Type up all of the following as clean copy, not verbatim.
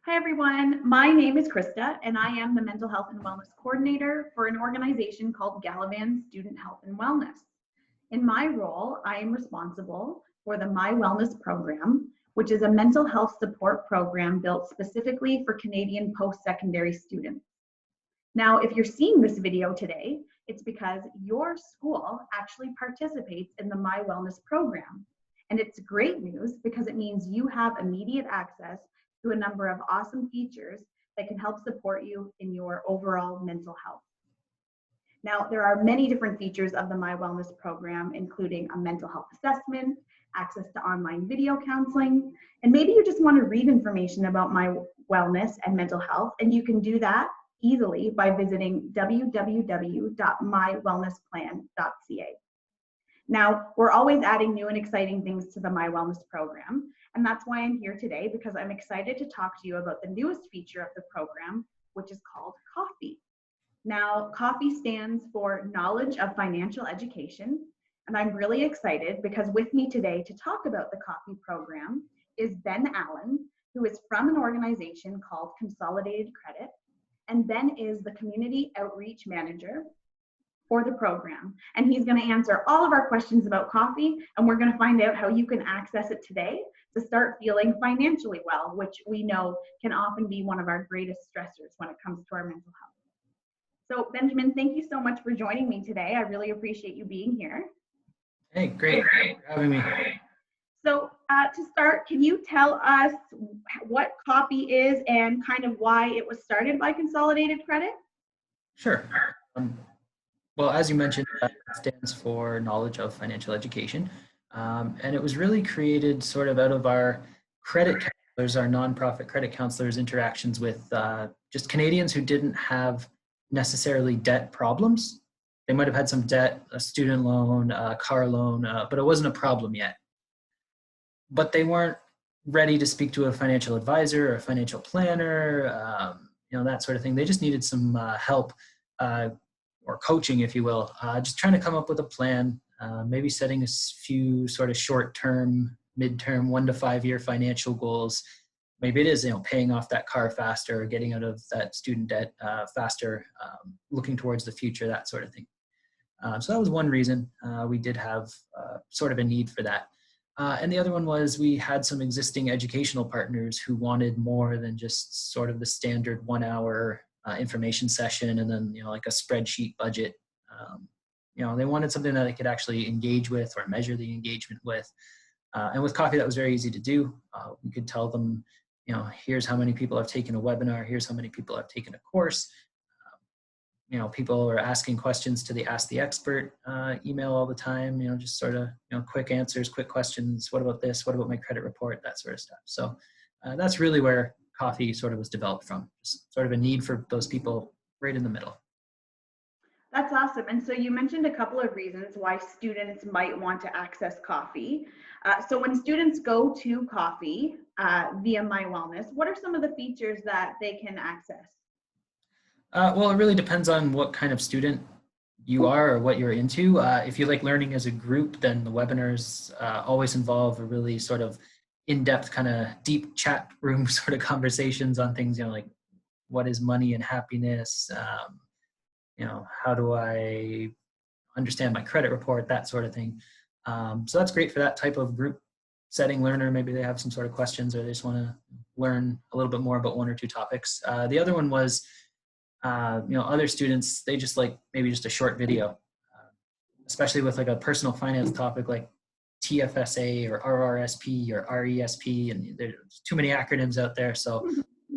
Hi everyone, my name is Krysta and I am the Mental Health and Wellness Coordinator for an organization called Gallivan Student Health and Wellness. In my role, I am responsible for the My Wellness program, which is a mental health support program built specifically for Canadian post-secondary students. Now, if you're seeing this video today, it's because your school actually participates in the My Wellness program. And it's great news because it means you have immediate access to a number of awesome features that can help support you in your overall mental health. Now, there are many different features of the My Wellness program, including a mental health assessment, access to online video counseling, and maybe you just want to read information about My Wellness and mental health, and you can do that easily by visiting www.mywellnessplan.ca. Now, we're always adding new and exciting things to the My Wellness program, and that's why I'm here today, because I'm excited to talk to you about the newest feature of the program, which is called KOFE. Now, KOFE stands for Knowledge of Financial Education, and I'm really excited because with me today to talk about the KOFE program is Ben Allen, who is from an organization called Consolidated Credit, and Ben is the Community Outreach Manager for the program. And he's going to answer all of our questions about KOFE, and we're going to find out how you can access it today to start feeling financially well, which we know can often be one of our greatest stressors when it comes to our mental health. So Benjamin, thank you so much for joining me today. I really appreciate you being here. Hey, great. Thanks for having me. So to start, can you tell us what KOFE is and kind of why it was started by Consolidated Credit? Sure. Well, as you mentioned, it stands for Knowledge of Financial Education. And it was really created sort of out of our credit counselors, our nonprofit credit counselors' interactions with just Canadians who didn't have necessarily debt problems. They might have had some debt, a student loan, a car loan, but it wasn't a problem yet. But they weren't ready to speak to a financial advisor or a financial planner, that sort of thing. They just needed some help or coaching, if you will, just trying to come up with a plan, maybe setting a few sort of short-term, mid-term, 1 to 5 year financial goals. Maybe it is, paying off that car faster, or getting out of that student debt faster, looking towards the future, that sort of thing. So that was one reason we did have sort of a need for that. And the other one was we had some existing educational partners who wanted more than just sort of the standard 1 hour information session and then, like a spreadsheet budget. They wanted something that they could actually engage with or measure the engagement with. And with KOFE, that was very easy to do. We could tell them, here's how many people have taken a webinar, here's how many people have taken a course. People are asking questions to the Ask the Expert email all the time, just sort of, quick answers, quick questions. What about this? What about my credit report? That sort of stuff. So that's really where KOFE sort of was developed from, just sort of a need for those people right in the middle. That's awesome. And so you mentioned a couple of reasons why students might want to access KOFE. So when students go to KOFE via My Wellness, what are some of the features that they can access? Well, it really depends on what kind of student you are or what you're into. If you like learning as a group, then the webinars always involve a really sort of in-depth kind of deep chat room sort of conversations on things, like what is money and happiness? How do I understand my credit report, that sort of thing. So that's great for that type of group setting learner. Maybe they have some sort of questions or they just want to learn a little bit more about 1 or 2 topics. The other one was, other students, they just like maybe just a short video, especially with like a personal finance topic like TFSA or RRSP or RESP, and there's too many acronyms out there. So,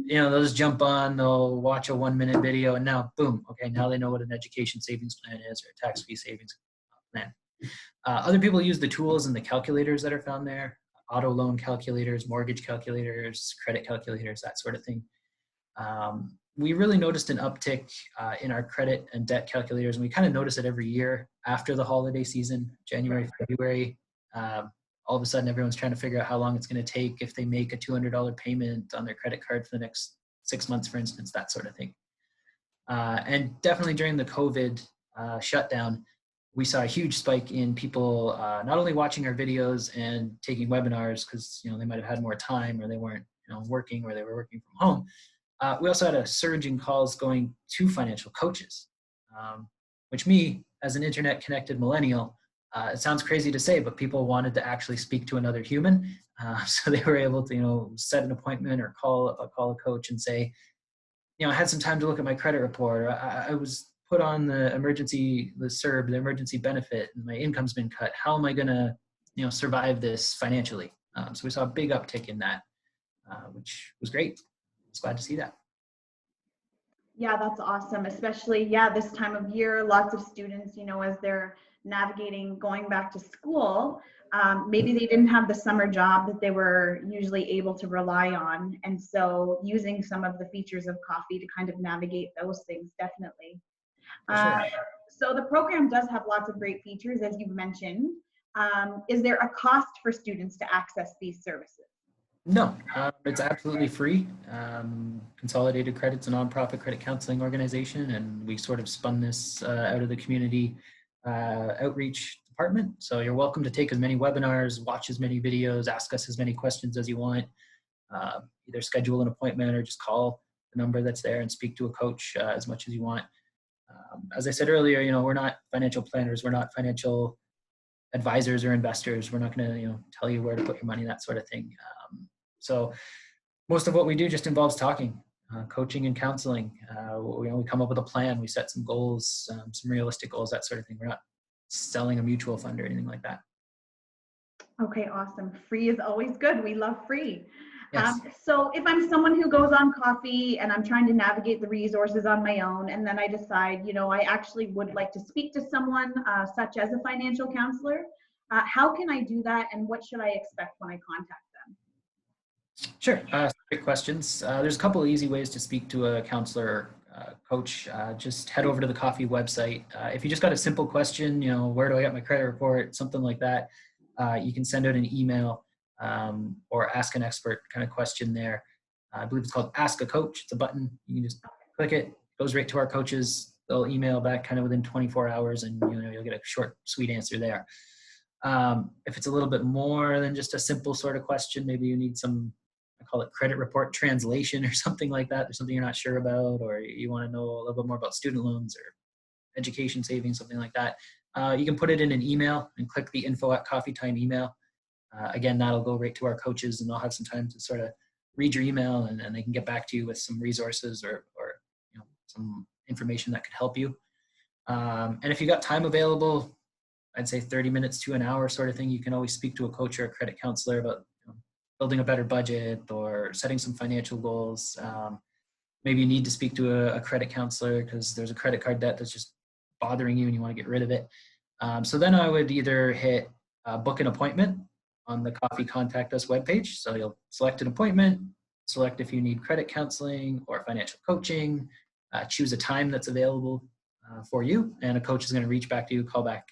they'll just jump on, they'll watch a 1 minute video and now boom, okay, now they know what an education savings plan is or a tax-free savings plan. Other people use the tools and the calculators that are found there, auto loan calculators, mortgage calculators, credit calculators, that sort of thing. We really noticed an uptick in our credit and debt calculators, and we kind of notice it every year after the holiday season, January, February. All of a sudden, everyone's trying to figure out how long it's going to take if they make a $200 payment on their credit card for the next 6 months, for instance, that sort of thing. And definitely during the COVID shutdown, we saw a huge spike in people not only watching our videos and taking webinars because they might have had more time or they weren't working or they were working from home. We also had a surge in calls going to financial coaches, which me, as an internet connected millennial, it sounds crazy to say, but people wanted to actually speak to another human. So they were able to, set an appointment or call a coach and say, I had some time to look at my credit report. Or I was put on the CERB, the emergency benefit, and my income's been cut. How am I going to, survive this financially? So we saw a big uptick in that, which was great. I was glad to see that. Yeah, that's awesome. Especially, this time of year, lots of students, as they're navigating going back to school, maybe they didn't have the summer job that they were usually able to rely on. And so using some of the features of KOFE to kind of navigate those things, definitely. Sure. So the program does have lots of great features, as you've mentioned. Is there a cost for students to access these services? No, it's absolutely free. Consolidated Credit's a nonprofit credit counseling organization, and we sort of spun this out of the community outreach department. So you're welcome to take as many webinars, watch as many videos, ask us as many questions as you want. Either schedule an appointment or just call the number that's there and speak to a coach as much as you want. As I said earlier, we're not financial planners, we're not financial advisors or investors. We're not going to tell you where to put your money, that sort of thing. So most of what we do just involves talking, coaching and counseling. We come up with a plan, we set some goals, some realistic goals, that sort of thing. We're not selling a mutual fund or anything like that. Okay, awesome. Free is always good. We love free. Yes. So if I'm someone who goes on KOFE and I'm trying to navigate the resources on my own, and then I decide, I actually would like to speak to someone such as a financial counselor, how can I do that, and what should I expect when I contact them? Sure. Great questions. There's a couple of easy ways to speak to a counselor or coach. Just head over to the KOFE website. If you just got a simple question, where do I get my credit report, something like that, you can send out an email or ask an expert kind of question there. I believe it's called Ask a Coach. It's a button. You can just click it. It goes right to our coaches. They'll email back kind of within 24 hours, and you'll get a short, sweet answer there. If it's a little bit more than just a simple sort of question, maybe you need some, I call it credit report translation or something like that. There's something you're not sure about, or you want to know a little bit more about student loans or education savings, something like that. You can put it in an email and click the info@KOFEtime email. Again, that'll go right to our coaches, and they'll have some time to sort of read your email, and they can get back to you with some resources or some information that could help you. And if you got time available, I'd say 30 minutes to an hour sort of thing, you can always speak to a coach or a credit counselor about building a better budget or setting some financial goals. Maybe you need to speak to a credit counselor because there's a credit card debt that's just bothering you and you want to get rid of it. So then I would either hit book an appointment on the KOFE Contact Us webpage. So you'll select an appointment, select if you need credit counseling or financial coaching, choose a time that's available for you, and a coach is going to reach back to you, call back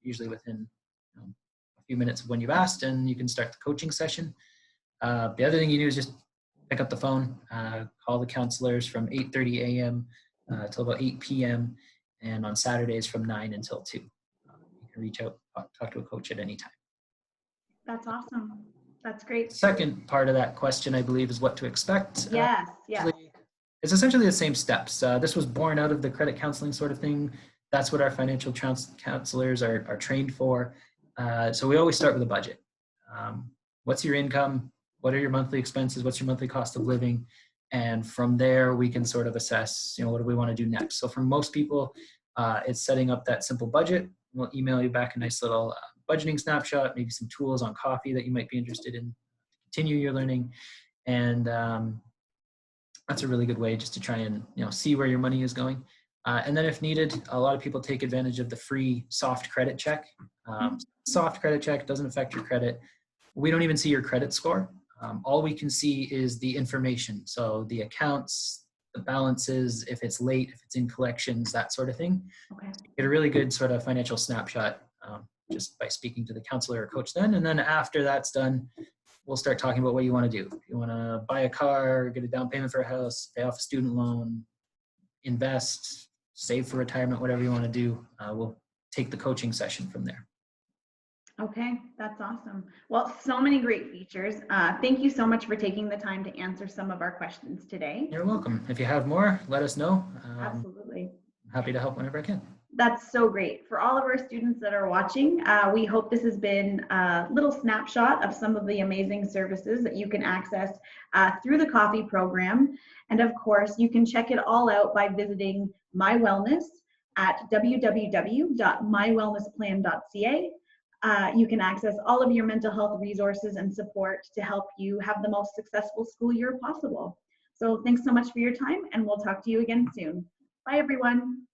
usually within a few minutes of when you've asked, and you can start the coaching session. The other thing you do is just pick up the phone, call the counselors from 8:30 a.m. Till about 8 p.m. and on Saturdays from 9 until 2. You can reach out, talk to a coach at any time. That's awesome. That's great. Second part of that question, I believe, is what to expect. Yes. It's essentially the same steps. This was born out of the credit counseling sort of thing. That's what our financial counselors are trained for. So we always start with a budget. What's your income? What are your monthly expenses? What's your monthly cost of living? And from there, we can sort of assess, what do we want to do next? So for most people, it's setting up that simple budget. We'll email you back a nice little budgeting snapshot, maybe some tools on KOFE that you might be interested in, continue your learning. And that's a really good way just to try and see where your money is going. And then if needed, a lot of people take advantage of the free soft credit check. Soft credit check doesn't affect your credit. We don't even see your credit score. All we can see is the information. So the accounts, the balances, if it's late, if it's in collections, that sort of thing. Okay. So you get a really good sort of financial snapshot just by speaking to the counselor or coach then. And then after that's done, we'll start talking about what you want to do. If you want to buy a car, get a down payment for a house, pay off a student loan, invest, save for retirement, whatever you want to do, we'll take the coaching session from there. Okay, that's awesome. Well, so many great features. Thank you so much for taking the time to answer some of our questions today. You're welcome. If you have more, let us know. Absolutely. I'm happy to help whenever I can. That's so great. For all of our students that are watching, we hope this has been a little snapshot of some of the amazing services that you can access through the KOFE program. And of course, you can check it all out by visiting My Wellness at www.mywellnessplan.ca. You can access all of your mental health resources and support to help you have the most successful school year possible. So thanks so much for your time, and we'll talk to you again soon. Bye, everyone.